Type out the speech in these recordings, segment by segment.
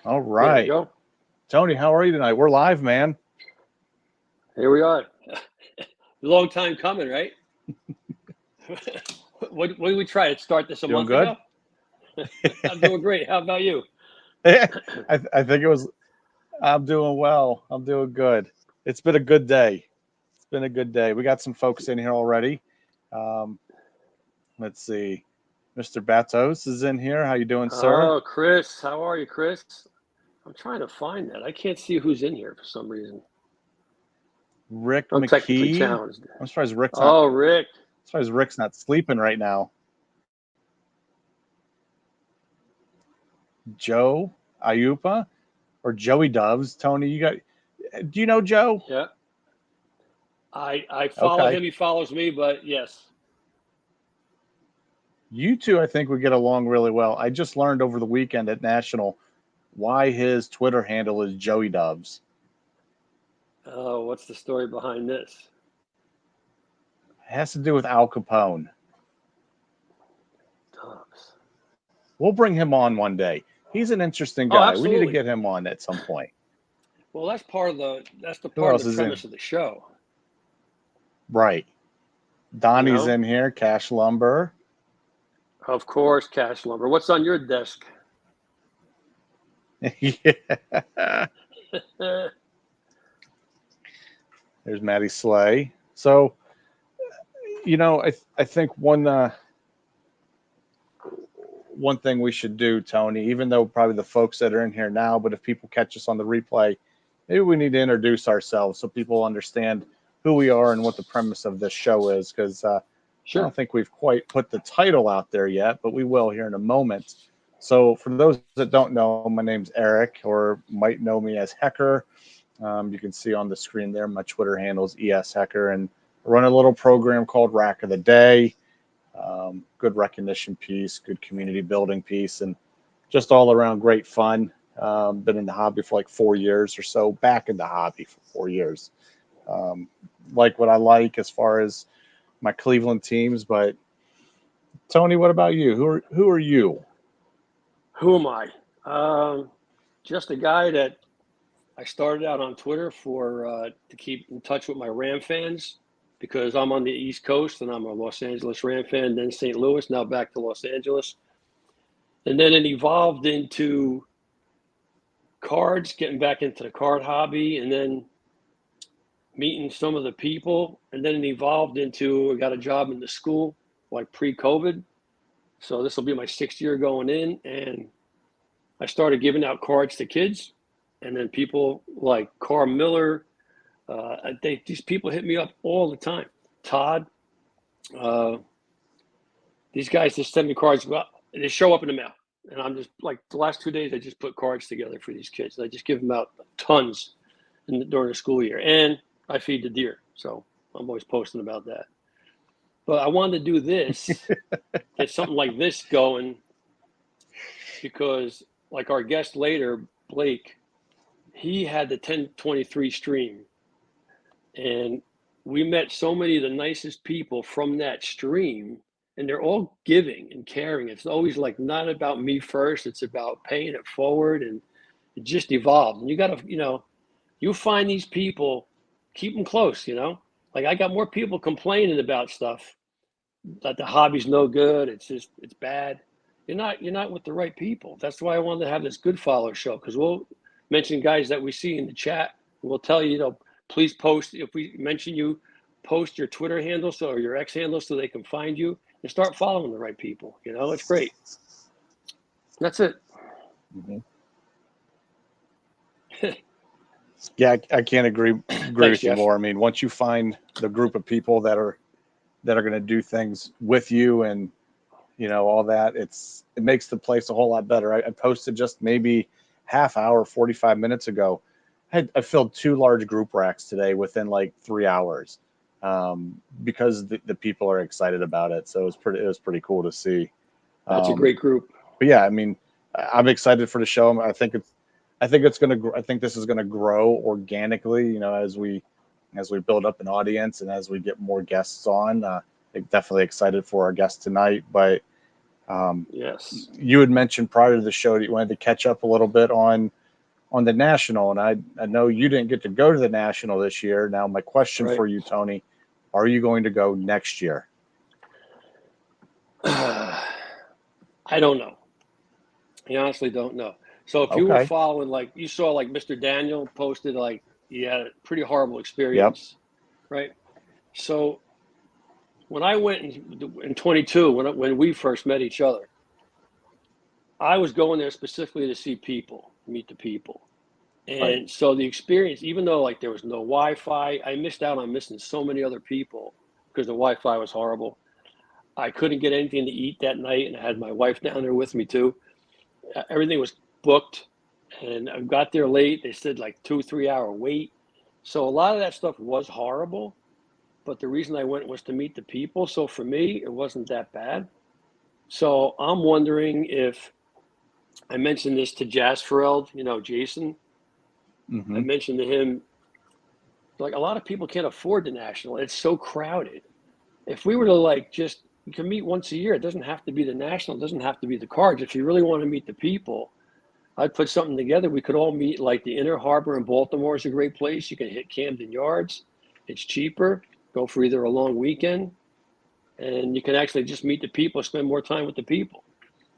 All There we right. go. Tony, how are you tonight? We're live, man. Here we are. Long time coming, right? What did we try to start this a Doing month good? ago? I'm doing great. How about you? I think it was, I'm doing well. I'm doing good. It's been a good day. It's been a good day. We got some folks in here already. Um, let's see. Mr. Batos is in here. How you doing, sir? Oh, Chris. How are you, Chris? I'm trying to find that. I can't see who's in here for some reason. Rick I'm technically McKee. challenged. I'm surprised Rick's not. Oh, Rick. I'm surprised Rick's not sleeping right now. Joe Ayupa or Joey Doves. Tony, you got. Do you know Joe? Yeah. I follow Okay. him. He follows me, but yes. You two, I think, would get along really well. I just learned over the weekend at National why his Twitter handle is Joey Doves. Oh, what's the story behind this? It has to do with Al Capone. Dobbs. We'll bring him on one day. He's an interesting Oh, guy. We need to absolutely. get him on at some point. Well, that's the Who part of else the is in? premise of the show. Right. You Donnie's know, in here. Cash Lumber. of course, cash lumber. What's on your desk? Yeah. There's Maddie Slay. So, I think one thing we should do, Tony, even though probably the folks that are in here now, but if people catch us on the replay, maybe we need to introduce ourselves so people understand who we are and what the premise of this show is. Because I Sure. don't think we've quite put the title out there yet, but we will here in a moment. So, for those that don't know, my name's Eric, or might know me as Hecker. You can see on the screen there my Twitter handle is ESHecker, and I run a little program called Rack of the Day. Good recognition piece, good community building piece, and just all around great fun. Been in the hobby for like 4 years or so, back in the hobby for 4 years. Um, like what I like as far as my Cleveland teams, but Tony, what about you? Who are you? Who am I? Um, just a guy that I started out on Twitter for to keep in touch with my Ram fans because I'm on the East Coast and I'm a Los Angeles Ram fan, then St. Louis, now back to Los Angeles. And then it evolved into cards, getting back into the card hobby, and then meeting some of the people. And then it evolved into I got a job in the school like pre-COVID. So this will be my 6th year going in, and I started giving out cards to kids, and then people like Carl Miller. These people hit me up all the time. Todd, uh, these guys just send me cards. Well, they show up in the mail, and I'm just like the last 2 days. I just put cards together for these kids. I just give them out tons during the school year, and I feed the deer. So I'm always posting about that. But I wanted to do this, get something like this going, because like our guest later, Blake, he had the 1023 stream, and we met so many of the nicest people from that stream, and they're all giving and caring. It's always like not about me first, it's about paying it forward, and it just evolved. And you got to, you find these people, keep them close, like I got more people complaining about stuff that the hobby's no good, it's bad. You're not with the right people. That's why I wanted to have this good follow show, because we'll mention guys that we see in the chat. We'll tell you, please post. If we mention you, post your Twitter handle or your X handle so they can find you and start following the right people. It's great. That's it. Mhm. Yeah, I can't agree Thanks, with you Jeff. more. I mean, once you find the group of people that are going to do things with you and all that, it makes the place a whole lot better. I posted just maybe half hour 45 minutes ago. I filled 2 large group racks today within like 3 hours, because the people are excited about it. So it was pretty cool to see. That's a um, great group. but yeah, I mean, I'm excited for the show. I think this is gonna grow organically, as we build up an audience and as we get more guests on. Definitely excited for our guest tonight. But Yes. You had mentioned prior to the show that you wanted to catch up a little bit on the national, and I know you didn't get to go to the national this year. Now, my question Right. for you, Tony, are you going to go next year? I don't know. I honestly don't know. So if you were Okay. following, like you saw, like Mr. Daniel posted, like he had a pretty horrible Yep. experience, right? So when I went in 22, when we first met each other, I was going there specifically to see people, meet the people. Right. And so the experience, even though like there was no Wi-Fi, I missed out on missing so many other people because the Wi-Fi was horrible. I couldn't get anything to eat that night, and I had my wife down there with me too. Everything was booked, and I got there late. They said like 2 3 hour wait. So a lot of that stuff was horrible, but the reason I went was to meet the people. So for me, it wasn't that bad. So I'm wondering if I mentioned this to Jasfereld, Jason. I Mm-hmm. mentioned to him, like a lot of people can't afford the national. It's so crowded. If we were to like just you can meet once a year, it doesn't have to be the national, it doesn't have to be the cards. If you really want to meet the people, I'd put something together. We could all meet like the Inner Harbor in Baltimore is a great place. You can hit Camden Yards. It's cheaper. Go for either a long weekend, and you can actually just meet the people, spend more time with the people,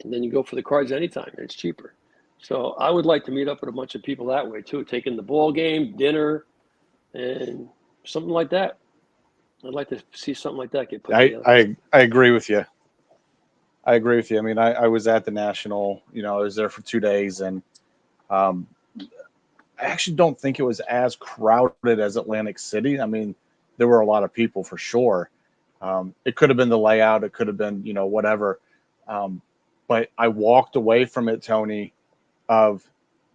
and then you go for the cards anytime. And it's cheaper. So I would like to meet up with a bunch of people that way too, taking the ball game, dinner, and something like that. I'd like to see something like that get put I, together. I I agree with you. I agree with you. I mean, I was at the national. I was there for 2 days, and um, I actually don't think it was as crowded as Atlantic City. I mean, there were a lot of people for sure. It could have been the layout. It could have been, whatever. Um, but I walked away from it, Tony, of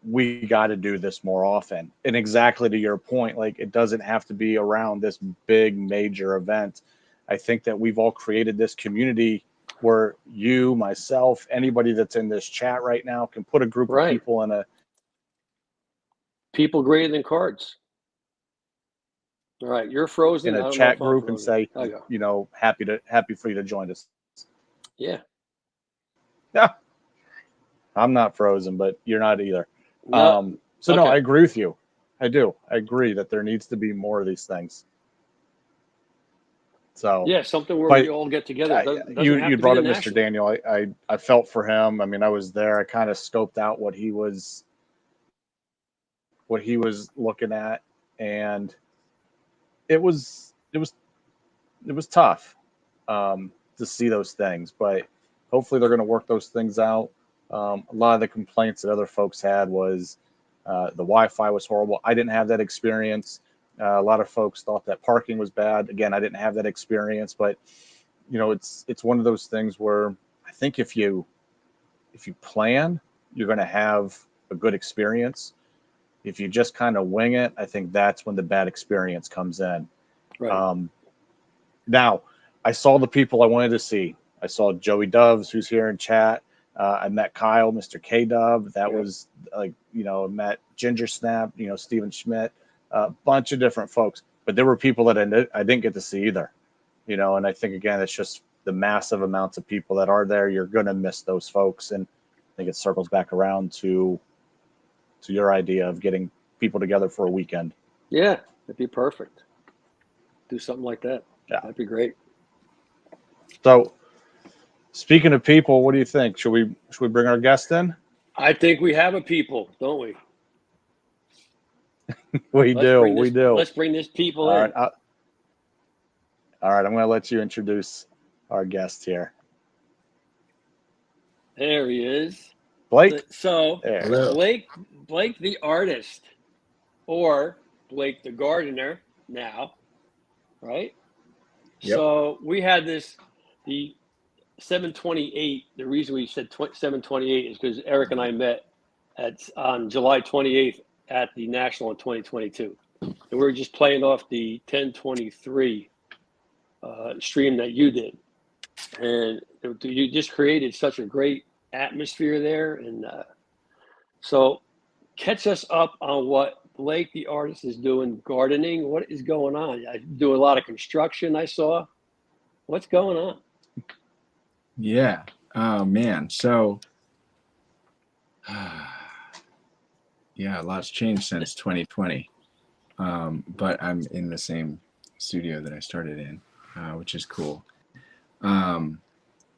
we got to do this more often. And exactly to your point, like it doesn't have to be around this big major event. I think that we've all created this community where you, myself, anybody that's in this chat right now can put a group of Right. people People greater than cards. All right. You're frozen. in I a don't know chat if I'm group and frozen. say, I go. happy for you to join us. Yeah. Yeah, I'm not frozen, but you're not either. No. So no, I Okay. agree with you. I do. I agree that there needs to be more of these things. So, Yeah. Something where we but all get together. you Doesn't have to be brought the up Mr. national. Daniel. I felt for him. I mean, I was there. I kind of scoped out what he was looking at, and it was tough to see those things. But hopefully, they're going to work those things out. A lot of the complaints that other folks had was the Wi-Fi was horrible. I didn't have that experience. A lot of folks thought that parking was bad. Again, I didn't have that experience, but it's one of those things where I think if you plan, you're going to have a good experience. If you just kind of wing it, I think that's when the bad experience comes in. Right. Um, Now, I saw the people I wanted to see. I saw Joey Doves, who's here in chat. I met Kyle, Mr. K Dub. That Yep. was like, met Ginger Snap, Steven Schmidt, a bunch of different folks. But there were people that I didn't get to see either, and I think, again, it's just the massive amounts of people that are there. You're going to miss those folks. And I think it circles back around to your idea of getting people together for a weekend. Yeah. That'd be perfect. Do something like that. Yeah. That'd be great. So, speaking of people, what do you think? Should we bring our guest in? I think we have a people, don't we? We Let's do. bring We this. do. Let's bring this people All right. in. All right. I'm going to let you introduce our guest here. There he is. Blake? So There. Hello. Blake the artist, or Blake the gardener now, right? Yep. So we had the 728. The reason we said 728 is because Eric and I met on July 28th at the National in 2022, and we were just playing off the 1023 stream that you did, and you just created such a great atmosphere there, and so catch us up on what Blake the artist is doing gardening. What is going on? I do a lot of construction. I saw. What's going on? Yeah. Oh man, so yeah, a lot's changed since 2020. But I'm in the same studio that I started in, which is cool. Um,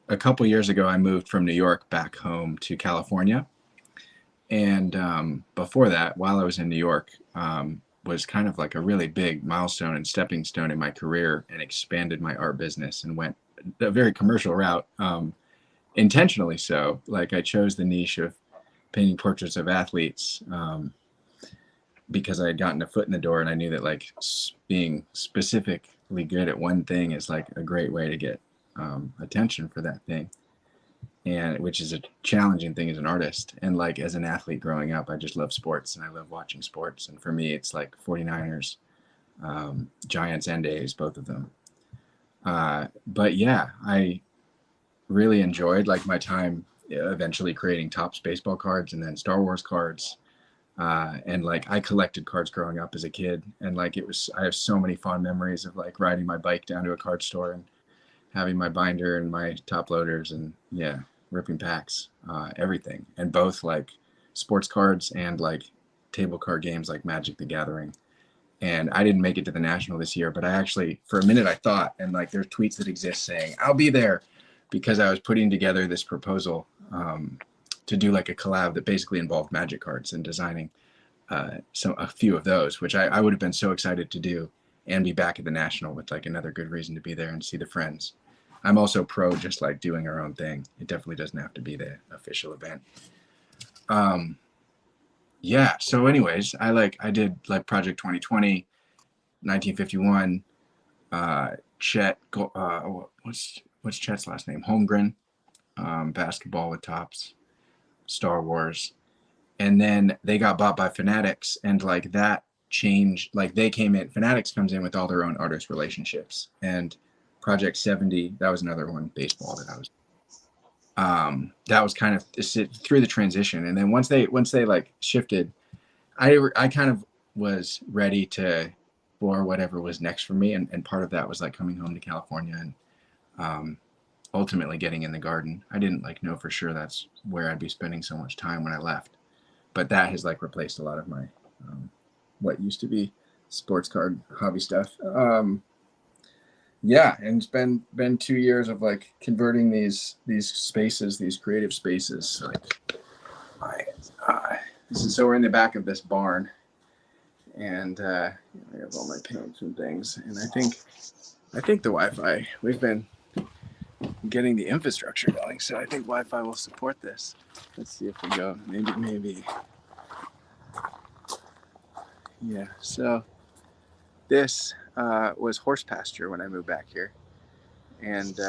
a couple years ago, I moved from New York back home to California, and before that, while I was in New York, was kind of like a really big milestone and stepping stone in my career, and expanded my art business and went a very commercial route, intentionally so. Like I chose the niche of painting portraits of athletes, because I had gotten a foot in the door, and I knew that like being specifically good at one thing is like a great way to get attention for that thing, and which is a challenging thing as an artist. And like as an athlete growing up, I just love sports and I love watching sports. And for me, it's like 49ers, Giants and A's, both of them. But yeah, I really enjoyed like my time eventually creating Topps baseball cards and then Star Wars cards. And like I collected cards growing up as a kid, and like I have so many fond memories of like riding my bike down to a card store and having my binder and my top loaders and yeah, ripping packs, everything. And both like sports cards and like table card games like Magic the Gathering. And I didn't make it to the National this year, but I actually, for a minute I thought, and like there's tweets that exist saying, I'll be there, because I was putting together this proposal to do like a collab that basically involved Magic cards and designing a few of those, which I would have been so excited to do and be back at the National with like another good reason to be there and see the friends. I'm also pro just like doing our own thing. It definitely doesn't have to be the official event. Yeah. So anyways, I did like Project 2020, 1951, Chet, what's Chet's last name? Holmgren, basketball with Topps, Star Wars. And then they got bought by Fanatics, and like that changed, like they came in, Fanatics comes in with all their own artist relationships. And Project 70, that was another one, baseball, that was kind of through the transition. And then once they like shifted, I kind of was ready for whatever was next for me. And part of that was like coming home to California and ultimately getting in the garden. I didn't like know for sure that's where I'd be spending so much time when I left. But that has like replaced a lot of my what used to be sports card hobby stuff. Yeah, and it's been 2 years of like converting these spaces, these creative spaces. Like so we're in the back of this barn, and I have all my paints and things. And I think the Wi-Fi, we've been getting the infrastructure going, so I think Wi-Fi will support this. Let's see if we go. Maybe. Yeah. So this was horse pasture when I moved back here, and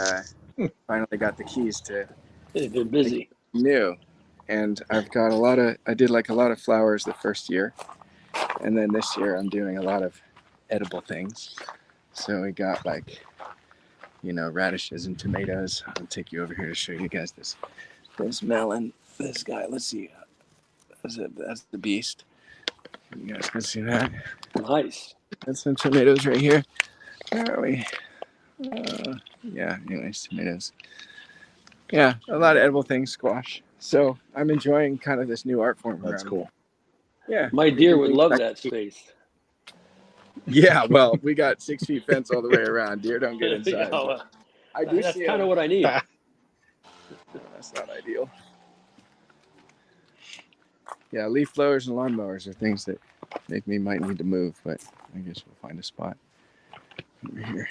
finally got the keys to. They're busy. New, and I've got I did like a lot of flowers the first year, and then this year I'm doing a lot of edible things. So we got like, radishes and tomatoes. I'll take you over here to show you guys this melon. This guy, let's see, that's the beast. You guys can see that. Nice. That's some tomatoes right here. Where are we? Yeah, anyways, tomatoes. Yeah, a lot of edible things, squash. So I'm enjoying kind of this new art form. That's cool. Yeah. My deer would love that space. Yeah, well, we got 6 feet fence all the way around. Deer don't get inside. I do that's see kind of what I need. That's not ideal. Yeah, leaf blowers and lawnmowers are things that might need to move, but I guess we'll find a spot over here.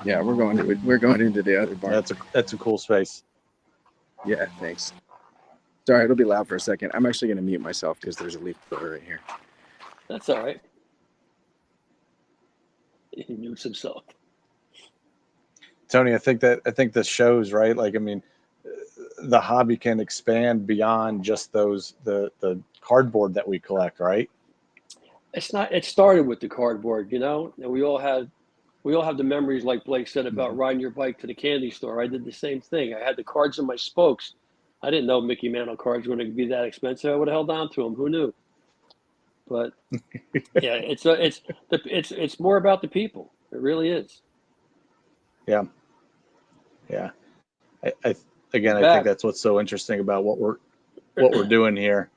Yeah, we're going into the other barn. That's a cool space. Yeah, thanks. Sorry, it'll be loud for a second. I'm actually going to mute myself because there's a leaf blower right here. That's all right. He mutes himself. Tony, I think this shows, right? Like, I mean, the hobby can expand beyond just the cardboard that we collect, right? It started with the cardboard, and we all have the memories, like Blake said, about riding your bike to the candy store. I did the same thing. I had the cards in my spokes. I didn't know Mickey Mantle cards were going to be that expensive. I would have held on to them. Who knew? But yeah, it's more about the people. It really is. Yeah. Yeah. I again, I think Back. that's what's so interesting about what we're doing here.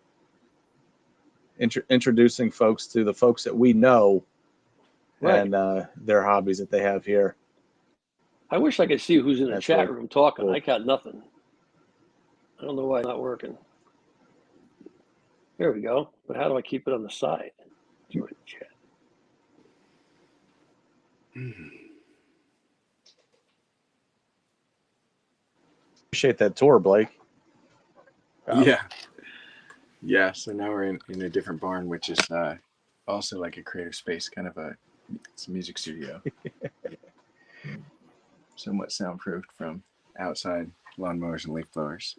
Introducing folks to the folks that we know, Right. and their hobbies that they have here. I wish I could see who's in the That's chat really room talking. cool. I got nothing. I don't know why it's not working. There we go. But how do I keep it on the side? Join the chat. Appreciate that tour, Blake. Yeah. So now we're in a different barn, which is also like a creative space, kind of it's a music studio. Somewhat soundproofed from outside lawnmowers and leaf blowers.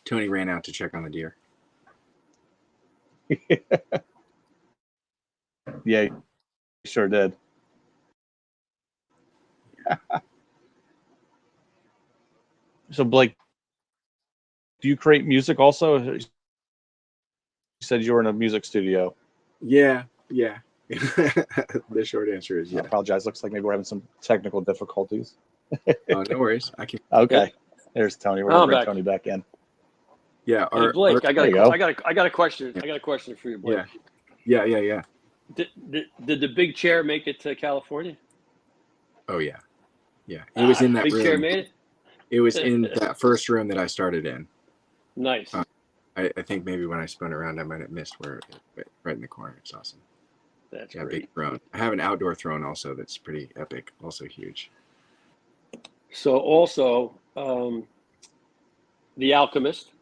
Tony ran out to check on the deer. Yeah, he sure did. So, Blake, do you create music also? You said you were in a music studio. Yeah. The short answer is I yeah. apologize. Looks like maybe we're having some technical difficulties. Oh, no worries. I can. Okay. Yep. There's Tony. We're I'm gonna bring back. Tony back in. Yeah. Hey, Blake, I got a question. Yeah. I got a question for you, Blake. Yeah. Did the big chair make it to California? Oh yeah. It was in that big room. chair made it. It was in that first room that I started in. Nice. I think maybe when I spun around, I might have missed where right in the corner. It's awesome. That's Big great. throne. I have an outdoor throne also that's pretty epic, also huge. So also, The Alchemist.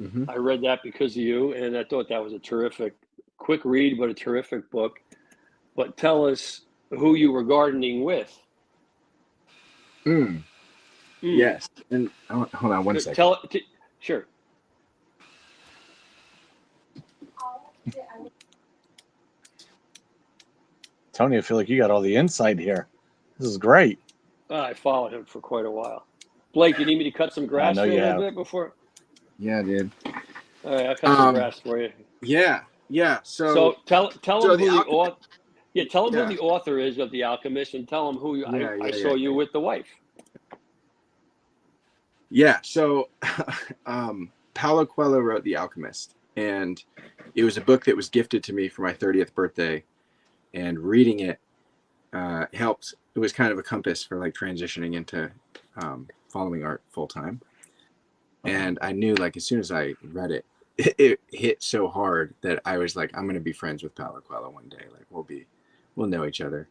Mm-hmm. I read that because of you, and I thought that was a terrific, quick read, but a terrific book. But tell us who you were gardening with. Yes. And hold on one second. Sure. Tony, I feel like you got all the insight here. This is great. I followed him for quite a while. Blake, you need me to cut some grass know for a you little have. bit before? Yeah, dude. All right, I'll cut some grass for you. Yeah. So tell him who the author. Yeah, tell him Yeah. who the author is of The Alchemist, and tell him who I saw you with the wife. Yeah. So, Paulo Coelho wrote The Alchemist, and it was a book that was gifted to me for my 30th birthday, and reading it helped. It was kind of a compass for like transitioning into following art full time. And I knew, like, as soon as I read it, it hit so hard that I was like, I'm going to be friends with Paulo Coelho one day. Like, we'll know each other.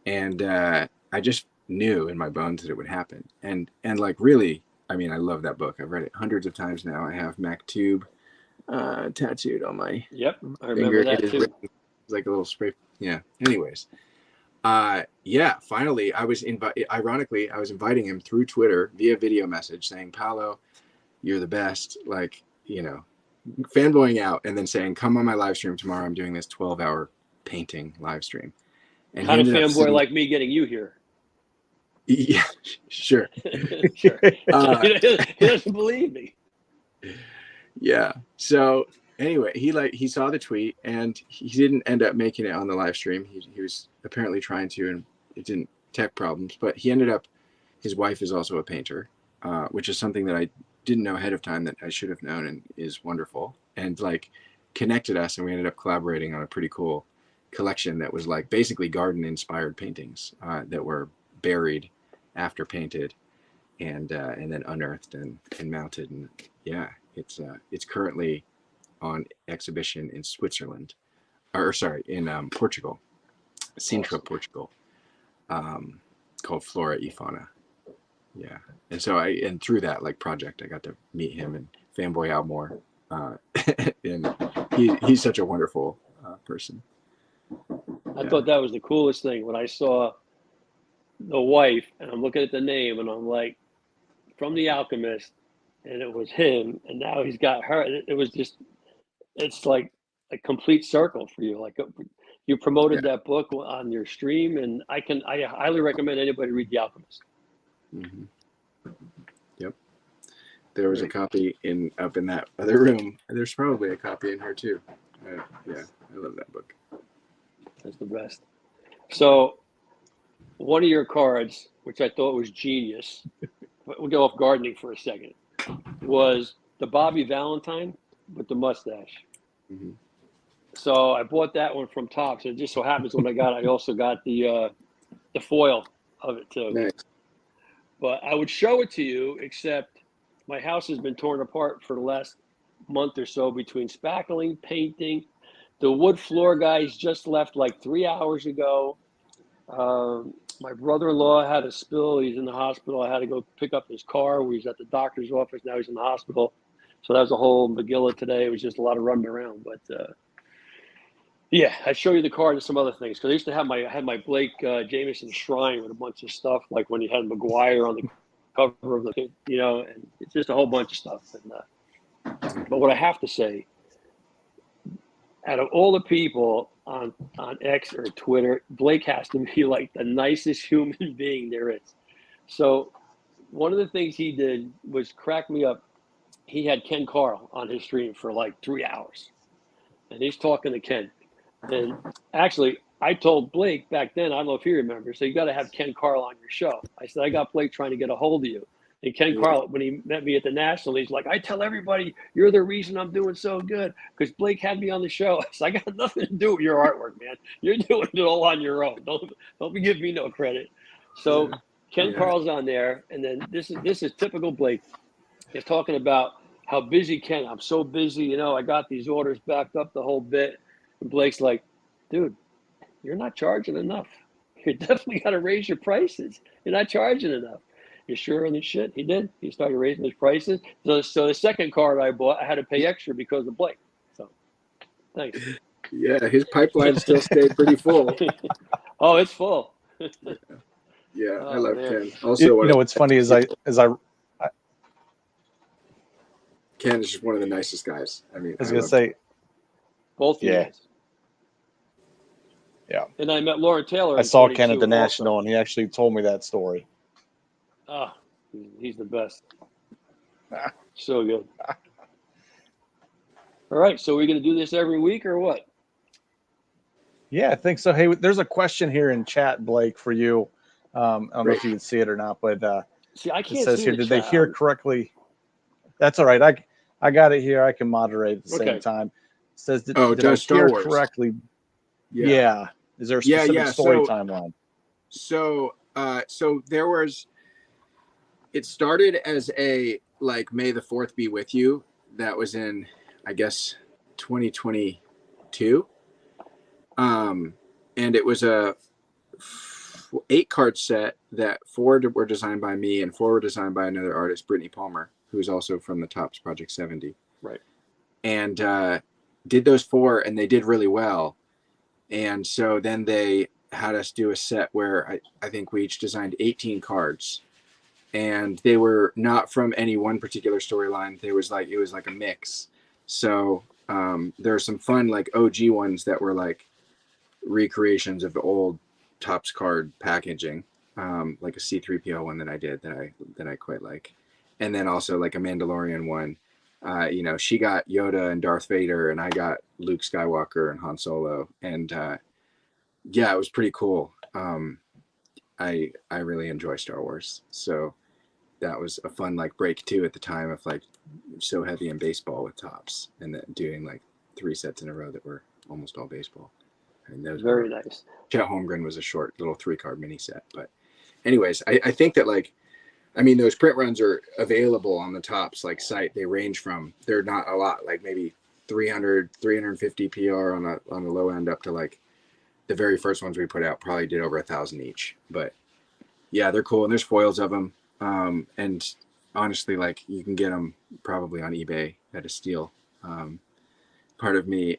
And I just knew in my bones that it would happen. And like, really, I mean, I love that book. I've read it hundreds of times now. I have Maktub tattooed on my I remember that too. It's like a little spray. Yeah. Anyways. Finally, ironically, I was inviting him through Twitter via video message saying, Paulo, you're the best, like, fanboying out, and then saying, come on my live stream tomorrow. I'm doing this 12-hour painting live stream. And kind of fanboy like me getting you here. Yeah, sure. Sure. He doesn't believe me. Yeah. So anyway, he saw the tweet, and he didn't end up making it on the live stream. He was apparently trying to, and it didn't, tech problems, but he ended up, his wife is also a painter, which is something that I didn't know ahead of time that I should have known, and is wonderful, and like connected us, and we ended up collaborating on a pretty cool collection that was like basically garden inspired paintings that were buried after painted, and then unearthed and mounted. And yeah, it's currently on exhibition in Switzerland, in Portugal, Sintra, awesome. Portugal, called Flora e Fauna. Yeah. And so through that like project, I got to meet him and fanboy out more. And he's such a wonderful person. I thought that was the coolest thing when I saw the wife, and I'm looking at the name, and I'm like, from The Alchemist, and it was him, and now he's got her. It was just, it's like a complete circle for you. Like, you promoted that book on your stream, and I highly recommend anybody read The Alchemist. Mm-hmm. Yep. There was a copy up in that other room. There's probably a copy in here too. I love that book. That's the best. So one of your cards, which I thought was genius, but we'll go off gardening for a second, was the Bobby Valentine with the mustache. Mm-hmm. So I bought that one from Topps. It just so happens when I also got the foil of it too. Nice. But I would show it to you, except my house has been torn apart for the last month or so between spackling, painting. The wood floor guys just left like 3 hours ago. My brother-in-law had a spill. He's in the hospital. I had to go pick up his car where he's at the doctor's office. Now he's in the hospital. So that was a whole Megillah today. It was just a lot of running around. But yeah, I'd show you the card and some other things. Because I used to have I had my Blake Jameson shrine with a bunch of stuff, like when he had McGuire on the cover of the, and it's just a whole bunch of stuff. And, but what I have to say, out of all the people on X or Twitter, Blake has to be like the nicest human being there is. So one of the things he did was crack me up. He had Ken Carl on his stream for like 3 hours. And he's talking to Ken. And actually, I told Blake back then, I don't know if he remembers, so you got to have Ken Carl on your show. I said, I got Blake trying to get a hold of you. And Ken Carl, when he met me at the National, he's like, I tell everybody you're the reason I'm doing so good because Blake had me on the show. I said, I got nothing to do with your artwork, man. You're doing it all on your own. Don't give me no credit. So Ken Carl's on there, and then this is typical Blake. He's talking about how busy Ken. I'm so busy, I got these orders backed up the whole bit. And Blake's like, dude, you're not charging enough. You definitely got to raise your prices. You're not charging enough. You sure on this shit? He did. He started raising his prices. So the second card I bought, I had to pay extra because of Blake. So thanks. Yeah, his pipeline still stayed pretty full. Oh, it's full. Yeah, Oh, I love man. Ken. Also, what's funny is I Ken is just one of the nicest guys. I mean, was gonna say, both you guys. Yeah. And I met Lauren Taylor. I saw Ken at the National, and he actually told me that story. Oh, he's the best. So good. All right, so we're going to do this every week or what? Yeah, I think so. Hey, there's a question here in chat, Blake, for you. I don't know if you can see it or not, but see, I can't it says see here, the did chat. they hear correctly? That's all right. I got it here. I can moderate at the same time. It says, did I hear correctly? Yeah. Is there a specific story timeline? So there was. It started as a like May the 4th be with you. That was in, I guess, 2022. And it was a 8-card set that 4 were designed by me and 4 were designed by another artist, Brittany Palmer, who's also from the Topps Project 70. Right. And did those 4, and they did really well. And so then they had us do a set where I think we each designed 18 cards. And they were not from any one particular storyline. It was like a mix. So there are some fun like OG ones that were like recreations of the old Topps card packaging, like a C-3PO one that I did that I quite like, and then also like a Mandalorian one. She got Yoda and Darth Vader, and I got Luke Skywalker and Han Solo, and it was pretty cool. I really enjoy Star Wars, so that was a fun like break too at the time of like so heavy in baseball with Topps, and then doing like 3 sets in a row that were almost all baseball. I mean, that was very nice. Chet Holmgren was a short little 3-card mini set, but anyways, I think that like, I mean, those print runs are available on the Topps like site. They range from, they're not a lot, like maybe 300, 350 PR on the low end up to like the very first ones we put out probably did over 1,000 each. But yeah, they're cool, and there's foils of them. And honestly, like you can get them probably on eBay at a steal. Part of me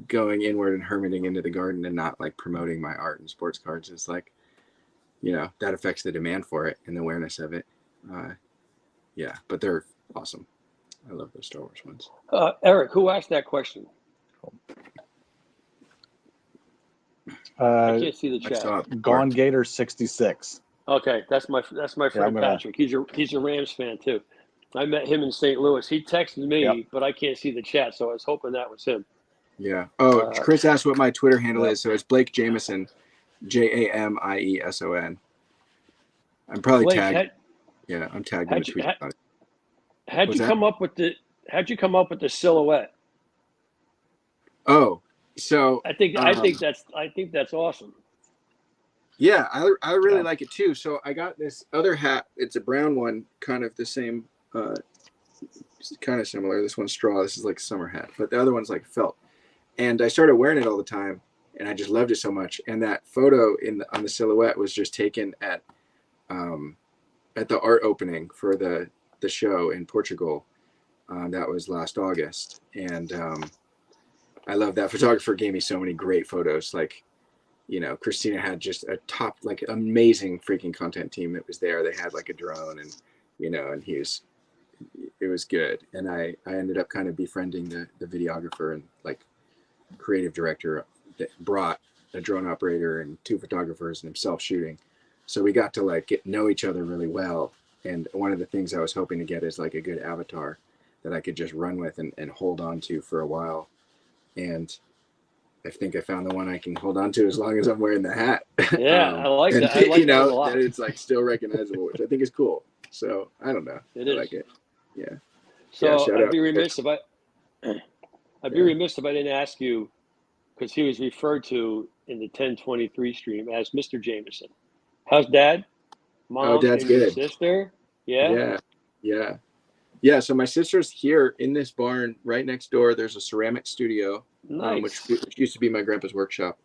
going inward and hermiting into the garden and not like promoting my art and sports cards is like, that affects the demand for it and the awareness of it. But they're awesome. I love those Star Wars ones. Eric, who asked that question? I can't see the chat. Gone Gator 66. Okay, that's my friend Patrick. He's a Rams fan too. I met him in St. Louis. He texted me, but I can't see the chat, so I was hoping that was him. Yeah. Oh, Chris asked what my Twitter handle Yep. is. So it's Blake Jameson, Jamieson. I'm probably Blake, tagged. Yeah, I'm tagged in the tweet about it. How'd you come up with the silhouette? Oh, so I think that's awesome. yeah, I really like it too. So I got this other hat. It's a brown one, kind of the same, kind of similar. This one's straw. This is like a summer hat, but the other one's like felt. And I started wearing it all the time, and I just loved it so much. And that photo on the silhouette was just taken at the art opening for the show in Portugal. That was last August, and I love that photographer. Gave me so many great photos. Like, you know, Christina had just a top, like, amazing freaking content team that was there. They had like a drone, and you know, and it was good. And I ended up kind of befriending the videographer and like creative director that brought a drone operator and 2 photographers and himself shooting. So we got to like know each other really well. And one of the things I was hoping to get is like a good avatar that I could just run with and hold on to for a while. And I think I found the one I can hold on to as long as I'm wearing the hat. Yeah, I like that. I like that a lot. That it's like still recognizable, which I think is cool. So I don't know. I like it. Yeah. So I'd be remiss if I didn't ask you, because he was referred to in the 1023 stream as Mr. Jameson. How's Dad? Mom, Dad's and your good. sister? Yeah. Yeah. So my sister's here in this barn right next door. There's a ceramic studio, Nice. which used to be my grandpa's workshop,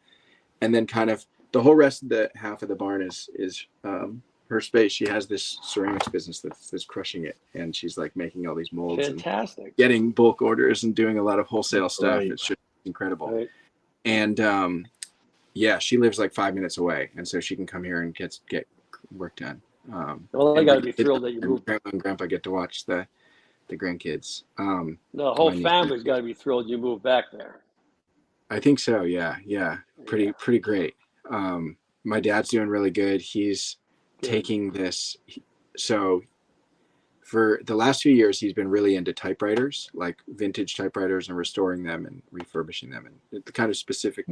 and then kind of the whole rest of the half of the barn is her space. She has this ceramics business that's crushing it, and she's like making all these molds. Fantastic. And getting bulk orders and doing a lot of wholesale stuff. Right. It's just incredible. Right. And yeah, she lives like 5 minutes away, and so she can come here and get work done. Well, I got to be thrilled that you moved. Grandma and Grandpa get to watch the grandkids. The whole family's got to be thrilled you moved back there. I think so. Yeah. Pretty great. My dad's doing really good. He's taking this. So for the last few years, he's been really into typewriters, like vintage typewriters, and restoring them and refurbishing them, and the kind of specific,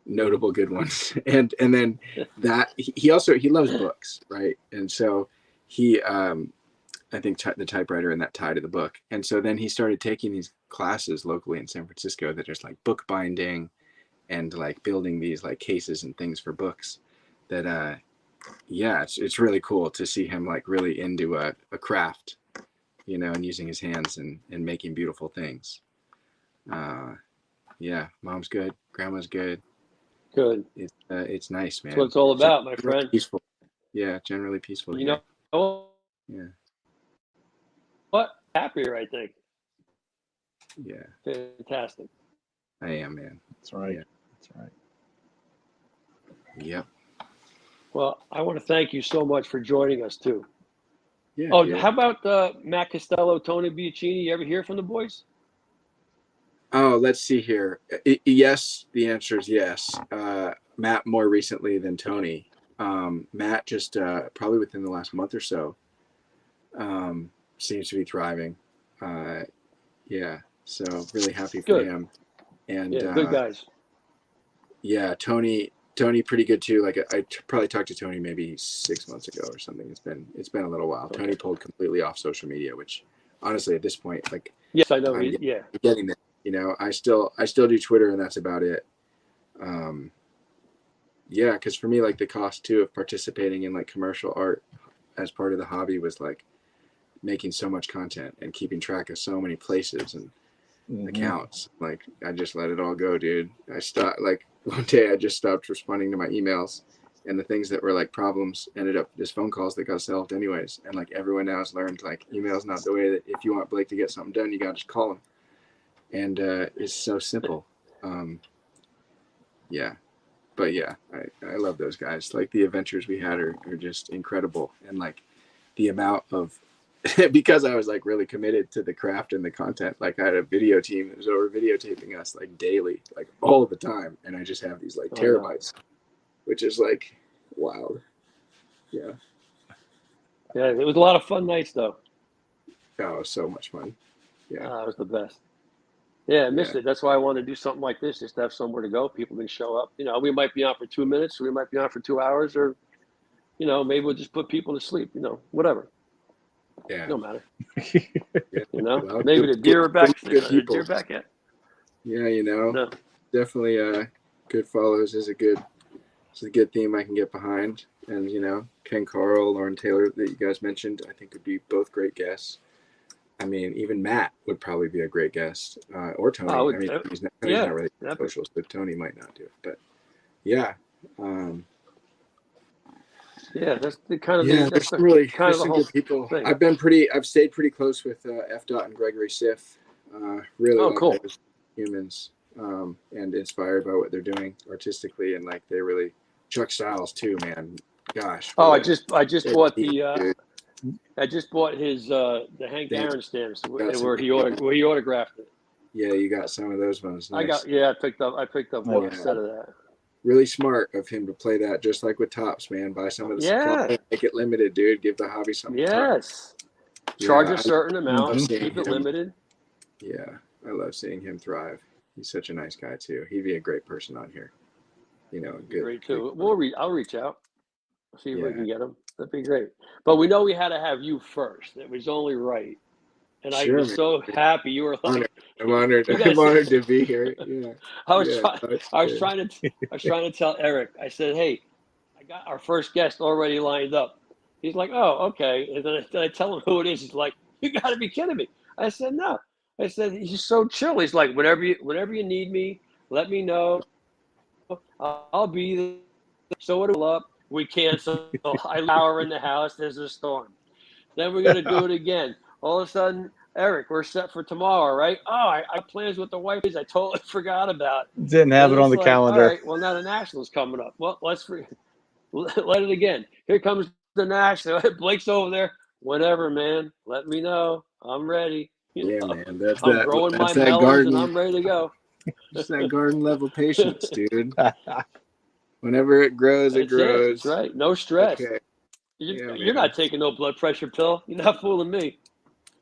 notable good ones. And then that he loves books, right? And so he, I think the typewriter and that tie to the book. And so then he started taking these classes locally in San Francisco that is like book binding and like building these like cases and things for books that, yeah, it's really cool to see him like really into a craft, you know, and using his hands and making beautiful things. Yeah, Mom's good. Grandma's good. Good. It's nice, man. That's what it's all about, my friend. Peaceful. Yeah, generally peaceful. You know, yeah. What? Happier, I think. Yeah. Fantastic. I am, man. That's right. Yeah. That's right. Yep. Well, I want to thank you so much for joining us too. Yeah. Oh, how about Matt Costello, Tony Biacchini? You ever hear from the boys? Oh, let's see here. Yes, the answer is yes. Matt more recently than Tony. Matt just probably within the last month or so seems to be thriving. Yeah, so really happy for him. And good guys. Yeah, Tony pretty good too. Like I probably talked to Tony maybe 6 months ago or something. It's been a little while. Okay. Tony pulled completely off social media, which honestly at this point, like, yes, I know. I'm getting there. You know, I still do Twitter, and that's about it. Yeah, because for me, like the cost too of participating in like commercial art as part of the hobby was like making so much content and keeping track of so many places and accounts. Like I just let it all go, dude. I stopped. Like one day, I just stopped responding to my emails, and the things that were like problems ended up just phone calls that got solved anyways. And like everyone now has learned like email's not the way that if you want Blake to get something done, you got to just call him. And it's so simple. Yeah. But yeah, I love those guys. Like the adventures we had are just incredible. And like the amount of, because I was like really committed to the craft and the content, like I had a video team that was over videotaping us like daily, like all the time. And I just have these like terabytes, which is like wild. Yeah. Yeah, it was a lot of fun nights though. Oh, so much fun. Yeah. It was the best. Yeah, I missed it. That's why I want to do something like this, just to have somewhere to go. People can show up. You know, we might be on for 2 minutes, or we might be on for 2 hours, or, you know, maybe we'll just put people to sleep, you know, whatever. Yeah. No matter. Yeah. You know, Well, maybe the deer are back. good The people. deer back yet? Yeah, you know, No. definitely GoodFollows is a good theme I can get behind. And, you know, Ken Carl, Lauren Taylor that you guys mentioned, I think would be both great guests. I mean, even Matt would probably be a great guest, or Tony. Oh, I mean, Tony's not really social, so Tony might not do it. But yeah, yeah, that's the kind of yeah. that's There's really kind of the some whole good people. thing. I've stayed pretty close with F. Dot and Gregory Siff. Really like cool. those humans, and inspired by what they're doing artistically, and like they really Chuck Styles too, man. Gosh. Oh, I just bought dude. I just bought his the Hank Aaron stamps where he cool. autographed it. Yeah, you got some of those ones. Nice. I picked up one set of that. Really smart of him to play that, just like with Tops, man. Buy some of the supply, make it limited, dude. Give the hobby something. Yes. Charge a certain amount, keep it limited. Yeah, I love seeing him thrive. He's such a nice guy too. He'd be a great person on here. You know, good. Great too. I'll reach out. See if we can get him. That'd be great. But we know we had to have you first. It was only right. And I was so happy you were like. I'm honored. I'm honored to be here. Yeah. I was trying to tell Eric. I said, "Hey, I got our first guest already lined up." He's like, "Oh, okay." And then I tell him who it is. He's like, "You got to be kidding me!" I said, "No." I said, "He's so chill." He's like, "Whenever you need me, let me know. I'll be there." So what up? We cancel. I hour in the house. There's a storm. Then we're gonna do it again. All of a sudden, Eric, we're set for tomorrow, right? Oh, I have plans with the wife. I totally forgot about it. Didn't have it on the calendar. All right, well, now the Nationals coming up. Well, let it again. Here comes the National. Blake's over there. Whatever, man. Let me know. I'm ready. Yeah, man. I'm growing my melons and I'm ready to go. It's that garden level patience, dude. Whenever it grows, it grows. That's right. No stress. Okay. You're not taking no blood pressure pill. You're not fooling me.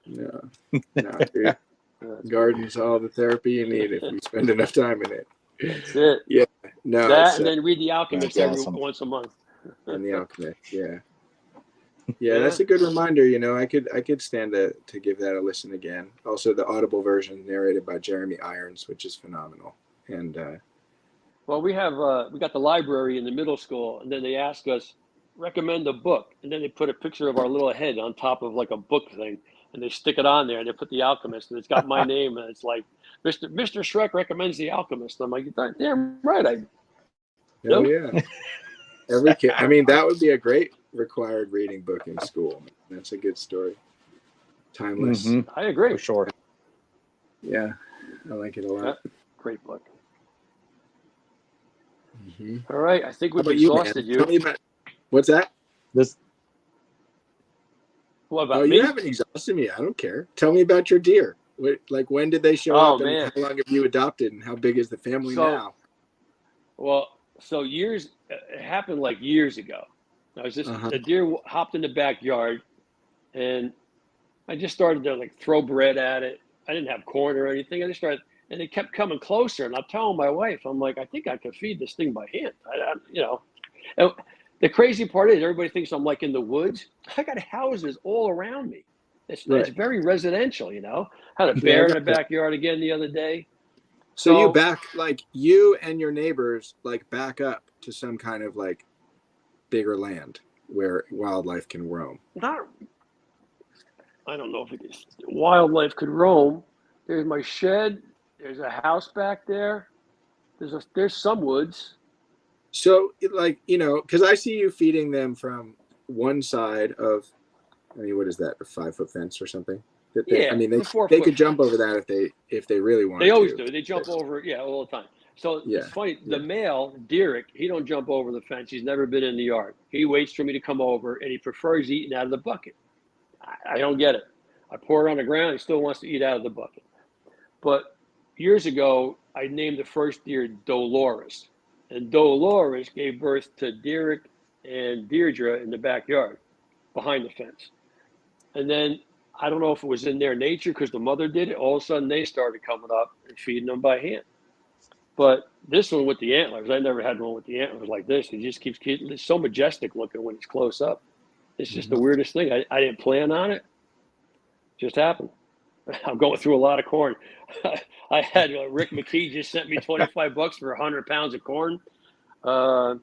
No, dude. Garden's all the therapy you need if you spend enough time in it. That's it. Yeah. No. That and then read The Alchemist once a month. And The Alchemist, yeah. Yeah, that's a good reminder. You know, I could stand to give that a listen again. Also, the Audible version narrated by Jeremy Irons, which is phenomenal. And well, we got the library in the middle school, and then they ask us recommend a book, and then they put a picture of our little head on top of like a book thing, and they stick it on there, and they put The Alchemist, and it's got my name, and it's like Mr. Shrek recommends The Alchemist. I'm like, damn right, oh yeah. Every kid. I mean, that would be a great required reading book in school. That's a good story. Timeless. Mm-hmm. I agree. For sure. Yeah, I like it a lot. Great book. Mm-hmm. All right, I think we've exhausted you. Tell me about, what's that? What about me? You haven't exhausted me. I don't care. Tell me about your deer. Like, when did they show up? Man. And how long have you adopted? And how big is the family now? Well, it happened like years ago. I was just a deer hopped in the backyard, and I just started to like throw bread at it. I didn't have corn or anything. I just started, and it kept coming closer. And I'm telling my wife, I'm like, I think I could feed this thing by hand. And the crazy part is, everybody thinks I'm like in the woods. I got houses all around me. It's very residential, you know. Had a bear in the backyard again the other day. So you and your neighbors back up to some kind of like bigger land where wildlife can roam. I don't know if wildlife could roam. There's my shed. There's a house back there. There's some woods. So because I see you feeding them from one side of, what is that, a 5-foot fence or something? They could jump over that if they really want to. They always do. They jump over it, all the time. So it's funny. The male, Derek, he don't jump over the fence. He's never been in the yard. He waits for me to come over, and he prefers eating out of the bucket. I don't get it. I pour it on the ground. He still wants to eat out of the bucket. But years ago, I named the first deer Dolores. And Dolores gave birth to Derek and Deirdre in the backyard behind the fence. And then I don't know if it was in their nature because the mother did it. All of a sudden, they started coming up and feeding them by hand. But this one with the antlers, I never had one with the antlers like this. It just keeps it's so majestic looking when it's close up. It's just the weirdest thing. I didn't plan on it. Just happened. I'm going through a lot of corn. I had Rick McKee just sent me $25 for 100 pounds of corn. I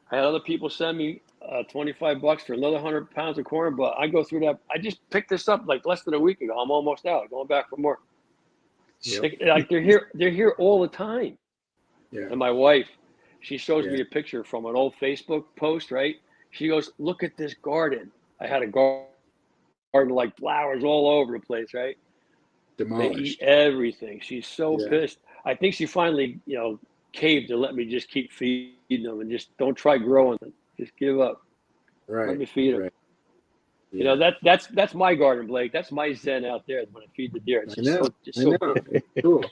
had other people send me $25 for another 100 pounds of corn, but I go through that. I just picked this up like less than a week ago. I'm almost out, going back for more. Yep. Like they're here all the time. Yeah. And my wife, she shows me a picture from an old Facebook post, right? She goes, "Look at this garden. I had a garden like flowers all over the place, right? Demolished. They eat everything." She's so pissed. I think she finally, caved to let me just keep feeding them and just don't try growing them. Just give up. Right. Let me feed them. Right. Yeah. That's my garden, Blake. That's my zen out there when I feed the deer. It's just so cool. Cool.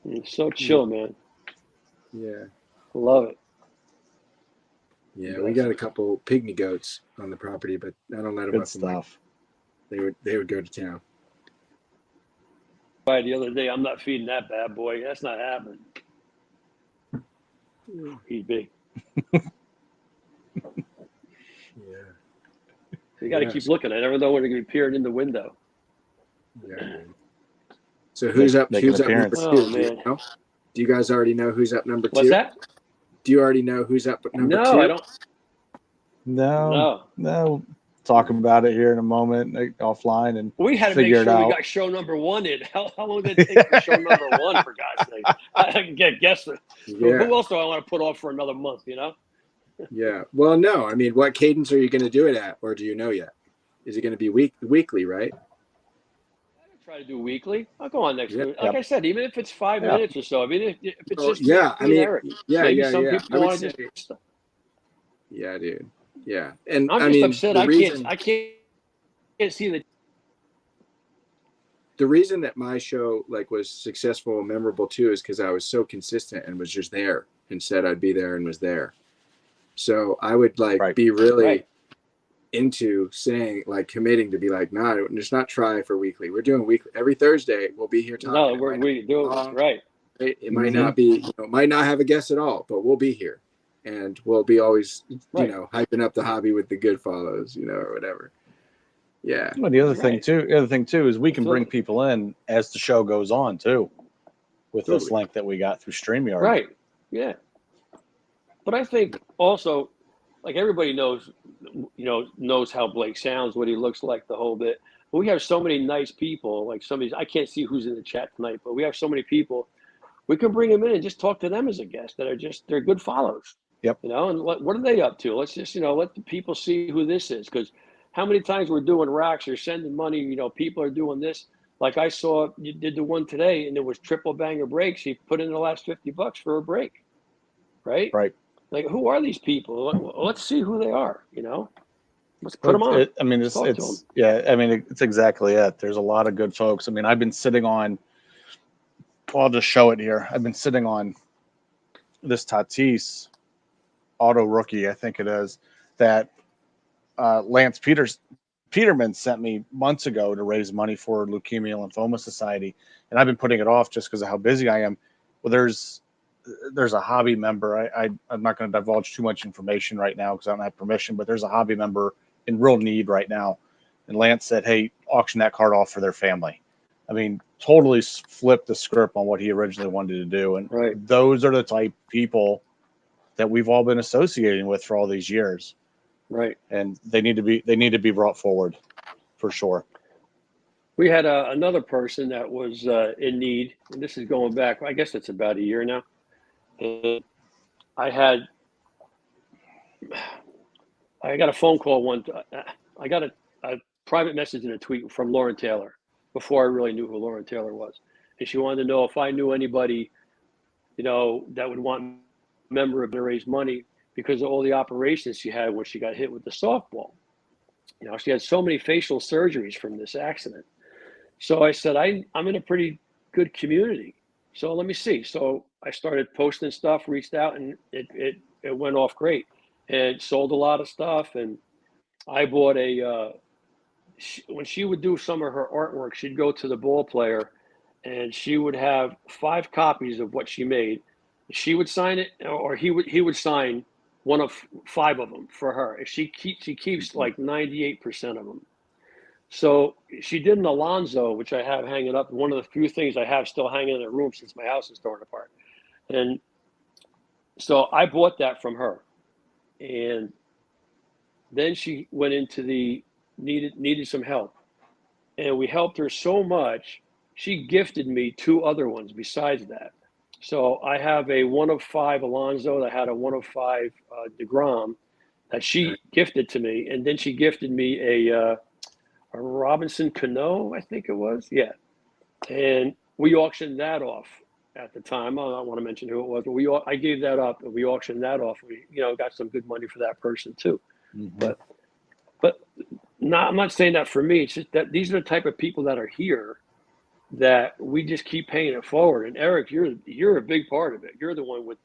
It's so chill, man. Yeah. Love it. Yeah, we got a couple pygmy goats on the property, but I don't let them Good up. stuff. They would go to town. The other day, I'm not feeding that bad boy. That's not happening. He's big. Yeah. So you got to keep looking. I never know when they're going to be peering in the window. Yeah. So who's up? Who's up number 2? Oh, man. Do you guys already know who's up number 2? What's that? Do you already know who's up at number 2? No, I don't. No. Talk about it here in a moment, offline, and we had to figure make sure it out. we got show number 1 in. How long did it take for show number 1? For God's sake, I can guess it. Yeah. Who else do I want to put off for another month? Yeah. Well, no. I mean, what cadence are you going to do it at, or do you know yet? Is it going to be weekly, right? Try to do weekly. I'll go on next week. Like I said, even if it's 5 minutes or so. I mean, if it's just Eric. Maybe some people want to just. Yeah, dude. Yeah, and I'm just upset. I can't see the reason that my show was successful and memorable too is because I was so consistent and was just there and said I'd be there and was there. So I would be really into saying committing to be nah, just not try for weekly. We're doing weekly every Thursday. We'll be here talking. No, we do it right. It might not be, might not have a guest at all, but we'll be here, and we'll be always, hyping up the hobby with the good follows, or whatever. Yeah. Well, the other thing too is we can bring people in as the show goes on too, with this link that we got through StreamYard. Right. Yeah. But I think also, everybody knows how Blake sounds, what he looks like, the whole bit. But we have so many nice people, I can't see who's in the chat tonight, but we have so many people. We can bring them in and just talk to them as a guest they're good follows. Yep. And what are they up to? Let's just, let the people see who this is. Because how many times we're doing racks or sending money, people are doing this. Like I saw you did the one today and it was triple banger breaks. He put in the last $50 for a break. Right? Right. Who are these people? Let's see who they are, Let's put them on. It's exactly it. There's a lot of good folks. I mean, I've been sitting on, I'll just show it here. I've been sitting on this Tatis auto rookie, I think it is, that Lance Peterman sent me months ago to raise money for Leukemia Lymphoma Society. And I've been putting it off just because of how busy I am. Well, there's a hobby member. I'm not going to divulge too much information right now because I don't have permission, but there's a hobby member in real need right now. And Lance said, hey, auction that card off for their family. I mean, totally flipped the script on what he originally wanted to do. And those are the type of people that we've all been associating with for all these years. Right. And they need to be brought forward for sure. We had another person that was in need, and this is going back, I guess it's about a year now. And I got a phone call I got a private message and a tweet from Lauren Taylor before I really knew who Lauren Taylor was. And she wanted to know if I knew anybody, that would want a member to raise money because of all the operations she had when she got hit with the softball. She had so many facial surgeries from this accident. So I said, I'm in a pretty good community. So let me see. So I started posting stuff, reached out, and it went off great and sold a lot of stuff. And I bought a when she would do some of her artwork, she'd go to the ball player, and she would have 5 copies of what she made. She would sign it, or he would sign one of 5 of them for her. She keeps like 98% of them. So she did an Alonzo, which I have hanging up. One of the few things I have still hanging in the room since my house is torn apart. And so I bought that from her. And then she went into the needed some help. And we helped her so much, she gifted me 2 other ones besides that. So I have a 1 of 5 Alonzo that had a 1 of 5 DeGrom that she gifted to me. And then she gifted me a Robinson Cano, I think it was. Yeah. And we auctioned that off at the time. I don't want to mention who it was, but I gave that up and we auctioned that off. We, got some good money for that person too. Mm-hmm. But I'm not saying that for me. It's just that these are the type of people that are here that we just keep paying it forward. And Eric, you're a big part of it. You're the one with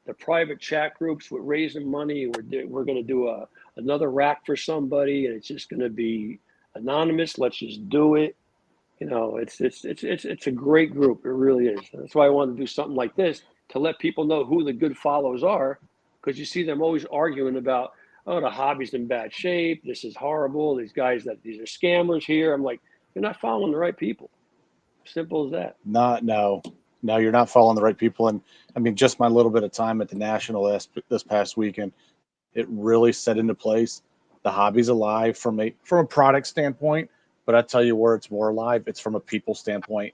the private chat groups with raising money. We're going to do another rack for somebody, and it's just going to be anonymous. Let's just do it. It's a great group. It really is. That's why I wanted to do something like this to let people know who the good follows are, because you see them always arguing about, oh, the hobby's in bad shape. This is horrible. These are scammers here. I'm like, you're not following the right people. Simple as that. No, you're not following the right people. And I mean, just my little bit of time at the National this past weekend, it really set into place. The hobby's alive from a product standpoint, but I tell you where it's more alive. It's from a people standpoint.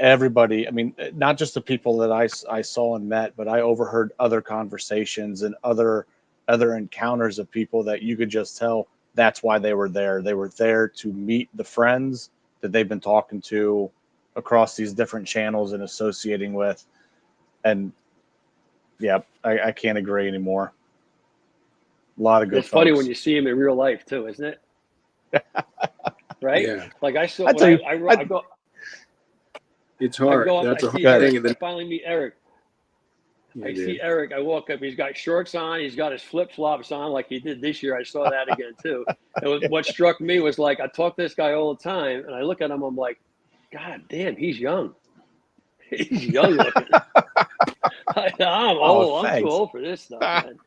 Everybody, I mean, not just the people that I saw and met, but I overheard other conversations and other encounters of people that you could just tell that's why they were there. They were there to meet the friends that they've been talking to across these different channels and associating with. And yeah, I can't agree anymore. A lot of good. It's folks. Funny when you see him in real life too, isn't it? Right? Yeah. Like I saw. I go. It's hard. That's a hard thing. I finally meet Eric. Yeah, I see Eric. I walk up. He's got shorts on. He's got his flip flops on, like he did this year. I saw that again too. And what struck me was, like, I talk to this guy all the time, and I look at him. I'm like, God damn, he's young. He's young looking. I'm old. I'm too old for this stuff, man.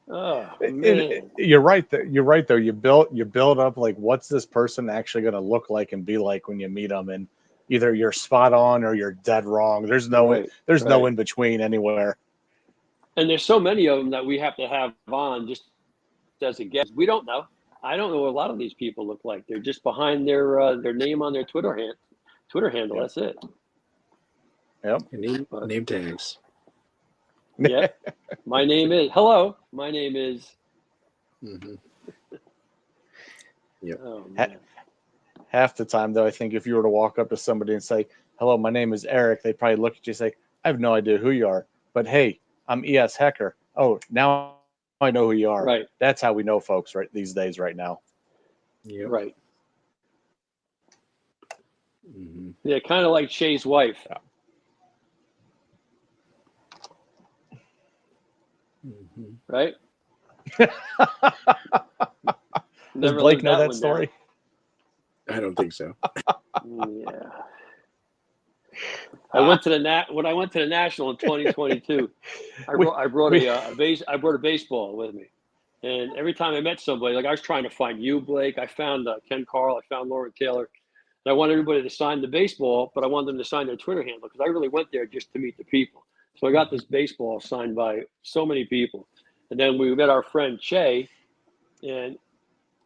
Oh, man. You're right. You're right, though. You build up, like, what's this person actually going to look like and be like when you meet them, and either you're spot on or you're dead wrong. There's no no in between anywhere. And there's so many of them that we have to have on just as a guest. We don't know. I don't know what a lot of these people look like. They're just behind their name on their Twitter handle. Yep. That's it. Yep. Name tags. Yeah. My name is. Hello. My name is. Mm-hmm. Yep. Oh, half the time, though, I think if you were to walk up to somebody and say, hello, my name is Eric, they'd probably look at you and say, I have no idea who you are. But hey, I'm E.S. Hecker. Oh, now I know who you are. Right. That's how we know folks right these days right now. Yep. Right. Mm-hmm. Yeah, kind of like Shay's wife. Yeah. Mm-hmm. Right? Does Blake know that story? Down. I don't think so. Yeah. When I went to the National in 2022, I brought a baseball with me, and every time I met somebody, like I was trying to find you, Blake. I found Ken Carl. I found Lauren Taylor. And I wanted everybody to sign the baseball, but I wanted them to sign their Twitter handle because I really went there just to meet the people. So I got this baseball signed by so many people, and then we met our friend Che, and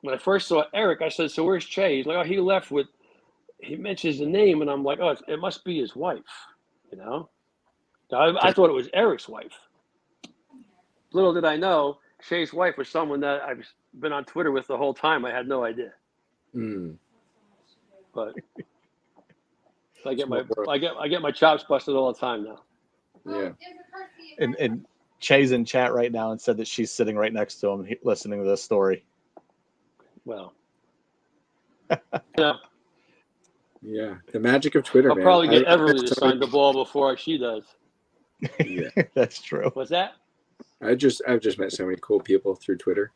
when I first saw Eric, I said, so where's Che? He's like, oh, he mentions the name, and I'm like, oh, it must be his wife, I thought it was Eric's wife. Little did I know, Che's wife was someone that I've been on Twitter with the whole time. I had no idea. Mm. But I get my chops busted all the time now. Yeah. And Che's in chat right now and said that she's sitting right next to him listening to this story. Well, yeah, the magic of Twitter. I'll probably get Everly to sign the ball before she does. Yeah, that's true. What's that? I've just met so many cool people through Twitter.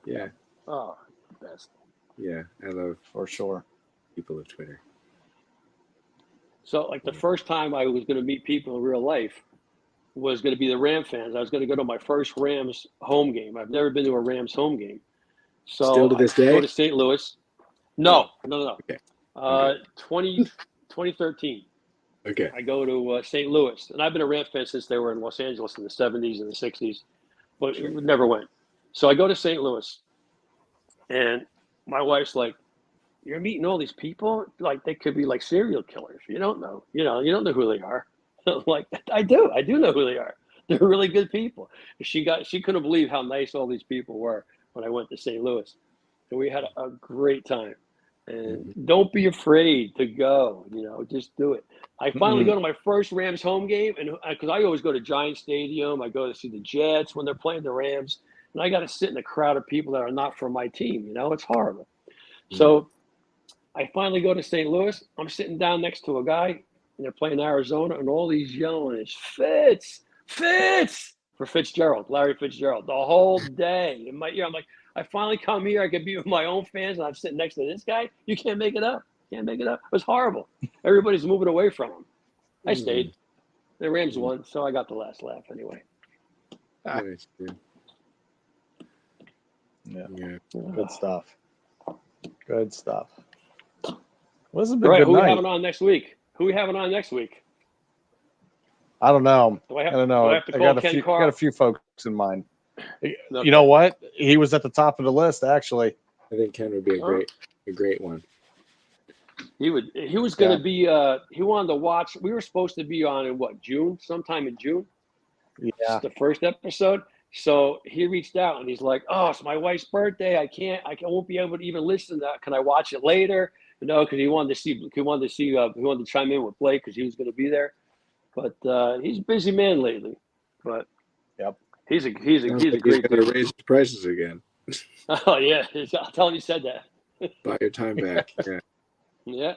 Yeah. Oh, best. Yeah, I love for sure. people of Twitter. So, like the first time I was going to meet people in real life was going to be the Ram fans. I was going to go to my first Rams home game. I've never been to a Rams home game. So Still to this I day? go to St. Louis. No. Okay. 2013. Okay. I go to St. Louis. And I've been a Ram fan since they were in Los Angeles in the 70s and the 60s, but Sure. it never went. So I go to St. Louis, and my wife's like, "You're meeting all these people? Like they could be like serial killers. You don't know. You don't know who they are." I'm like, I do know who they are. They're really good people. She couldn't believe how nice all these people were when I went to St. Louis. And we had a great time. And don't be afraid to go, just do it. I finally go to my first Rams home game, and because I always go to Giant Stadium, I go to see the Jets when they're playing the Rams, and I got to sit in a crowd of people that are not from my team. It's horrible. So I finally go to St. Louis. I'm sitting down next to a guy, and they're playing Arizona, and all these yelling is Fitz for Fitzgerald, Larry Fitzgerald, the whole day. In my ear, I'm like, I finally come here. I could be with my own fans, and I'm sitting next to this guy. You can't make it up. It was horrible. Everybody's moving away from him. I stayed. The Rams won, so I got the last laugh anyway. Nice, dude. Yeah. Yeah. Good stuff. Good stuff. Well, this has been All right, good who night. we having on next week? I don't know. I don't know. Do I have to call got Ken Carr? got a few folks in mind. Okay. You know what? He was at the top of the list, actually. I think Ken would be a great one. He was going to be. He wanted to watch. We were supposed to be on in June, sometime in June. Yeah. The first episode. So he reached out and he's like, "Oh, it's my wife's birthday. I won't be able to even listen to that. Can I watch it later?" Because he wanted to chime in with Blake because he was going to be there. But he's a busy man lately. But yep, he's a great. He's going to raise his prices again. Oh yeah, I'll tell him he said that. Buy your time back. Yeah. Yeah,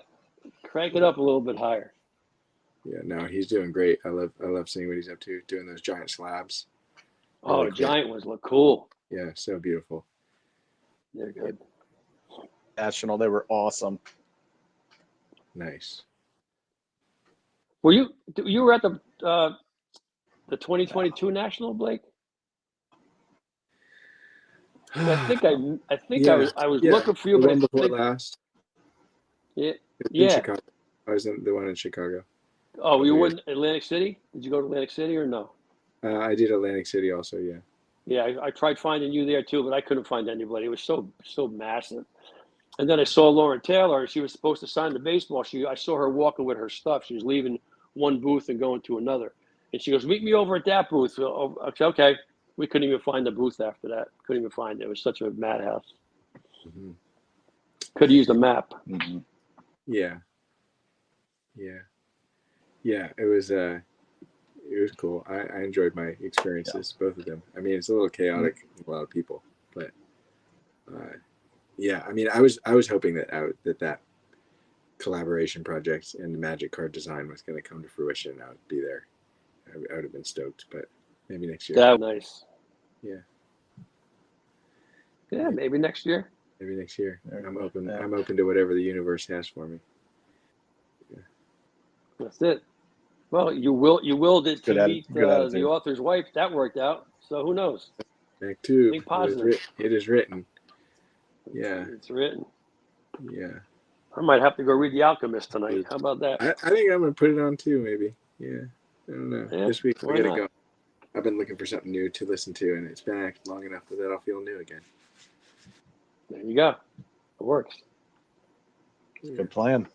crank it up a little bit higher. Yeah, no, he's doing great. I love seeing what he's up to, doing those giant slabs. Oh, the giant ones look cool. Yeah, so beautiful. They're good. National, they were awesome. Nice. Were you were at the 2022 National, Blake? I think I was looking for you, the but one before last. Yeah. In Chicago. I was in the one in Chicago. Oh, you were in Atlantic City? Did you go to Atlantic City or no? I did Atlantic City also, yeah. Yeah, I tried finding you there too, but I couldn't find anybody. It was so massive. And then I saw Lauren Taylor. She was supposed to sign the baseball. I saw her walking with her stuff. She was leaving one booth and going to another. And she goes, "Meet me over at that booth." Okay. We couldn't even find the booth after that. Couldn't even find it. It was such a madhouse. Mm-hmm. Could have used a map. Mm-hmm. Yeah. It was cool. I enjoyed my experiences, both of them. I mean, it's a little chaotic with a lot of people, but I mean, I was hoping that collaboration project and the Magic card design was going to come to fruition. I would be there. I would have been stoked, but maybe next year. That was nice. Yeah, maybe next year. Maybe next year. I'm open. Yeah. I'm open to whatever the universe has for me. Yeah. That's it. Well, you willed it to meet the author's wife. That worked out. So who knows? Back to Think positive. It is written. Yeah. It's written. Yeah. I might have to go read The Alchemist tonight. How about that? I think I'm going to put it on too, maybe. Yeah. I don't know. Yeah, this week I got to go. I've been looking for something new to listen to, and it's been long enough that I'll feel new again. There you go. It works. Good plan.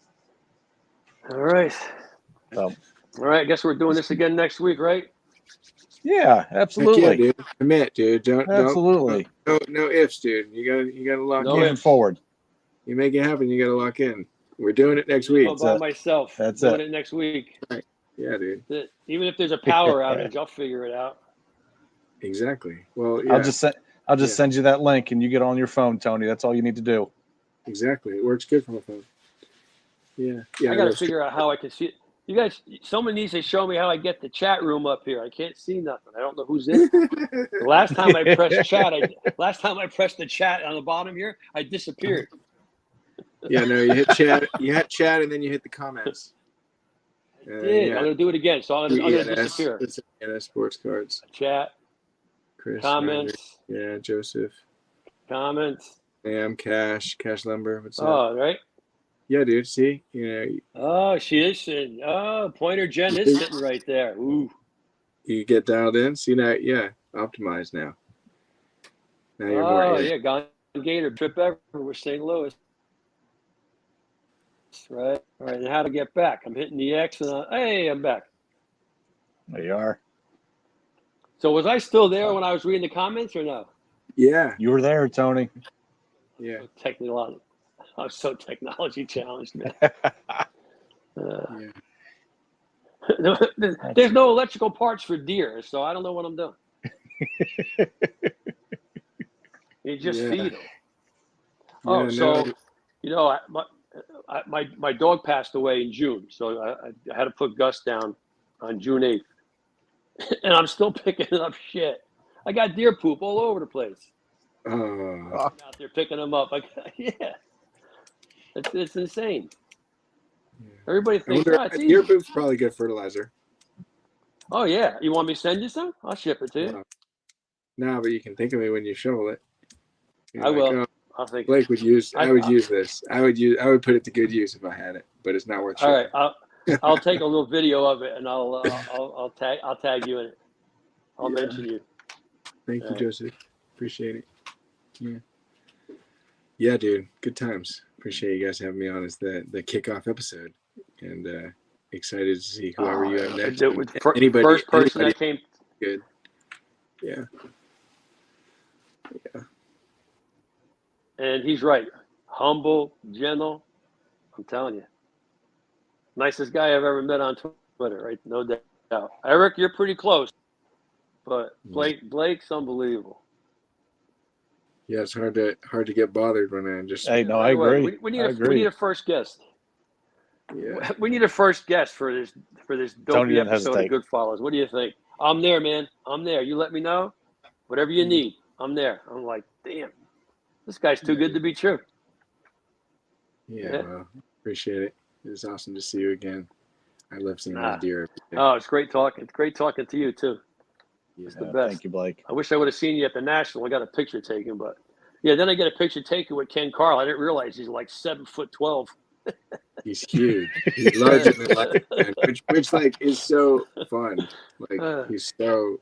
All right. So. All right. I guess we're doing this again next week, right? Yeah, absolutely. Yeah, dude. Commit, dude. Absolutely. No ifs, dude. You gotta lock in. Moving forward. You make it happen. You gotta lock in. We're doing it next week. All by myself. That's doing it next week. Right. Yeah, dude. Even if there's a power outage, I'll figure it out. Exactly. Well, yeah. I'll just send you that link, and you get on your phone, Tony. That's all you need to do. Exactly. It works good from a phone. Yeah. I got to figure out how I can see it. You guys, someone needs to show me how I get the chat room up here. I can't see nothing. I don't know who's in. Last time I pressed the chat on the bottom here, I disappeared. Yeah, no, you hit chat. You hit chat, and then you hit the comments. Did. Yeah. I'm gonna do it again. So I'm gonna disappear. That's ENS sports cards. Chat, Chris, comments, Roger, yeah, Joseph, comments. Sam, Cash Lumber. What's up? Oh, right. Yeah, dude. See, Oh, she is sitting. Oh, Pointer Jen is sitting right there. Ooh. you get dialed in. See now, yeah, optimized now. Now you're more. Oh, yeah, Gone Gator trip ever with St. Louis. Right. All right. And how to get back? I'm hitting the X, and hey, I'm back. There you are. So was I still there when I was reading the comments, or no? Yeah. You were there, Tony. Yeah. Technology. I'm so technology challenged, man. Yeah. There's no electrical parts for deer, so I don't know what I'm doing. You just feed them. Oh, Yeah, so no. you know, my dog passed away in June, so I had to put Gus down on June 8th, and I'm still picking up shit. I got deer poop all over the place. I'm out there picking them up. Yeah, it's insane. Yeah. Everybody thinks it's deer easy. poop's probably good fertilizer. Oh yeah, you want me to send you some? I'll ship it to you. No, but you can think of me when you shovel it. I will. I'll think. Blake would use. I would use this. I would put it to good use if I had it, but it's not worth shipping. All right, I'll take a little video of it and I'll tag you in it. I'll mention you. Thank you, Joseph. Appreciate it. Yeah. Yeah, dude. Good times. Appreciate you guys having me on as the kickoff episode, and excited to see whoever you have next. First person that came. Good. Yeah. Yeah. And he's right. Humble, gentle. I'm telling you. Nicest guy I've ever met on Twitter, right? No doubt. Eric, you're pretty close. But Blake's unbelievable. Yeah, it's hard to get bothered when I just. Hey, no, I agree. We need a first guest. Yeah. We need a first guest for this dopey episode of GoodFollows. What do you think? I'm there, man. I'm there. You let me know. Whatever you need, I'm there. I'm like, damn, this guy's too good to be true. Yeah, well, appreciate it. It's awesome to see you again. I love seeing those deer. Oh, it's great talking. It's great talking to you too. Yeah, it's the best. Thank you, Blake. I wish I would have seen you at the National. I got a picture taken, but yeah, then I get a picture taken with Ken Carl. I didn't realize he's like 7'12". He's huge. He's larger than life, man, which like is so fun. Like he's so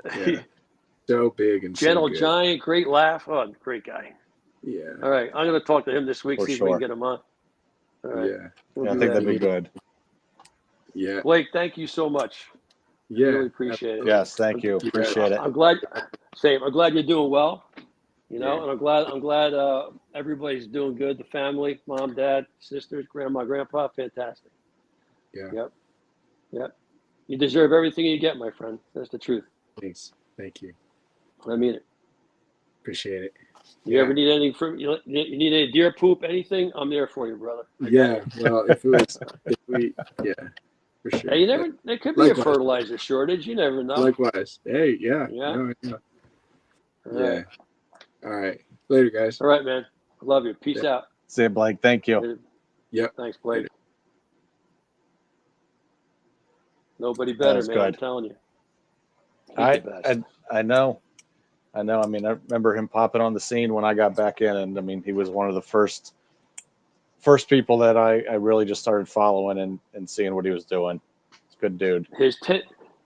big and gentle, so good. giant, great laugh. Oh, great guy. Yeah. All right, I'm gonna talk to him this week. See if we can get him on. All right. Yeah, I think that'd be good. Yeah. Blake, thank you so much. Yeah. Really appreciate it. Yes, thank you. Appreciate it. I'm glad. I'm glad you're doing well. You know, and I'm glad everybody's doing good. The family, mom, dad, sisters, grandma, grandpa, fantastic. Yeah. Yep. You deserve everything you get, my friend. That's the truth. Thanks. Thank you. I mean it. Appreciate it. You ever need anything from you need any deer poop, anything? I'm there for you, brother. Yeah. Well, for sure. Hey, there could be a fertilizer shortage. You never know. Likewise. Hey, yeah. Yeah. Yeah. All right. Later, guys. All right, man. I love you. Peace out. See you, Blake. Thank you. Yep. Thanks, Blake. Nobody better, man. Good. I'm telling you. I know. I mean, I remember him popping on the scene when I got back in, and I mean, he was one of the first people that I really just started following and seeing what he was doing. It's a good dude.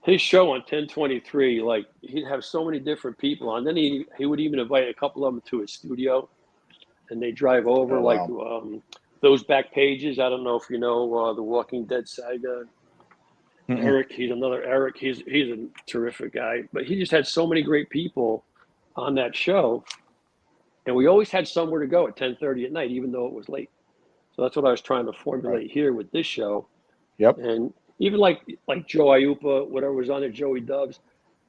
His show on 1023, like he'd have so many different people on. Then he would even invite a couple of them to his studio, and they drive over those back pages. I don't know if you know the Walking Dead saga. Eric, he's another Eric. He's a terrific guy, but he just had so many great people on that show, and we always had somewhere to go at 10:30 at night, even though it was late. So that's what I was trying to formulate here with this show. Yep. And even like Joe Iupa, whatever was on there, Joey Dubs,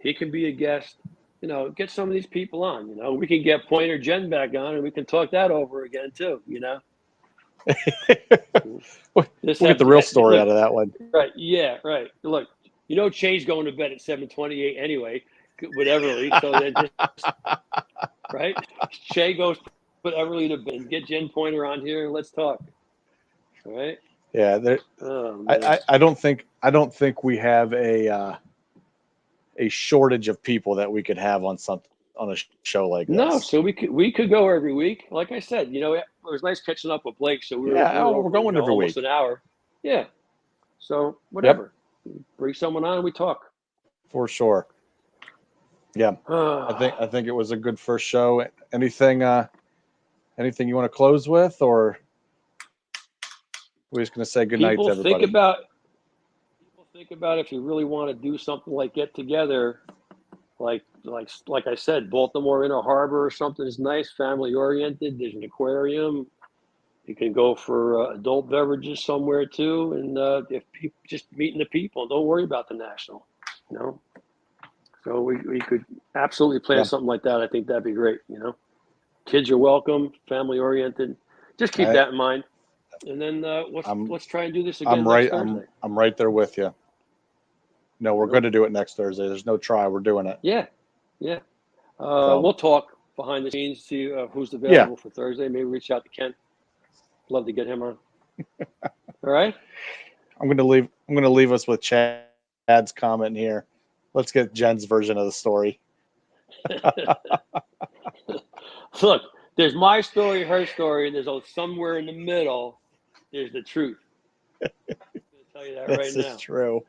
he can be a guest. You know, get some of these people on. You know, we can get Pointer Jen back on, and we can talk that over again too. You know. We'll get the real story out of that one. Right. Yeah. Right. Look, you know, Che's going to bed at 7:28 anyway with Everly. So then just, right. Che goes put Everly to bed. Get Jen Pointer on here and let's talk. Right? Yeah, there. Oh man. I don't think we have a shortage of people that we could have on a show like No, this. so we could go every week. Like I said, it was nice catching up with Blake. So we Yeah, were oh, we're over, going every almost week. an hour. Yeah. So Yep, whatever. Bring someone on and we talk. for sure. Yeah, I think it was a good first show. Anything you want to close with, or we're just gonna say good night to people think everybody? about people think about if you really want to do something like get together, like I said, Baltimore Inner Harbor or something is nice, family oriented. There's an aquarium. You can go for adult beverages somewhere too, and if people just meeting the people, don't worry about the national. You know, so we could absolutely plan Yeah, something like that. I think that'd be great. Kids are welcome, family oriented. Just keep I, that in mind. And then I'm let's try and do this I'm again next right. Thursday. I'm right there with you. No, we're going to do it next Thursday. There's no try. We're doing it. Yeah, yeah. So We'll talk behind the scenes, see who's yeah, available for Thursday. Maybe reach out to Ken. Love to get him on. All right. I'm going to leave us with Chad's comment here. Let's get Jen's version of the story. Look, there's my story, her story, and there's somewhere in the middle. There's the truth. I'm going to tell you that right This is now. true.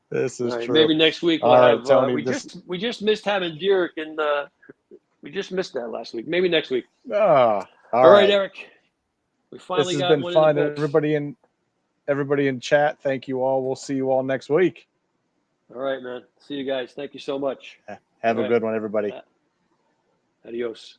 This All is right. true. Maybe next week we'll All right, have. Tony. We just missed having Derek, and we just missed that last week. Maybe next week. All All right, right. Eric. We This finally has got been one in the fun. books. Everybody in chat. Thank you all. We'll see you all next week. All right, man. See you guys. Thank you so much. Have All a right. good one, everybody. Adios.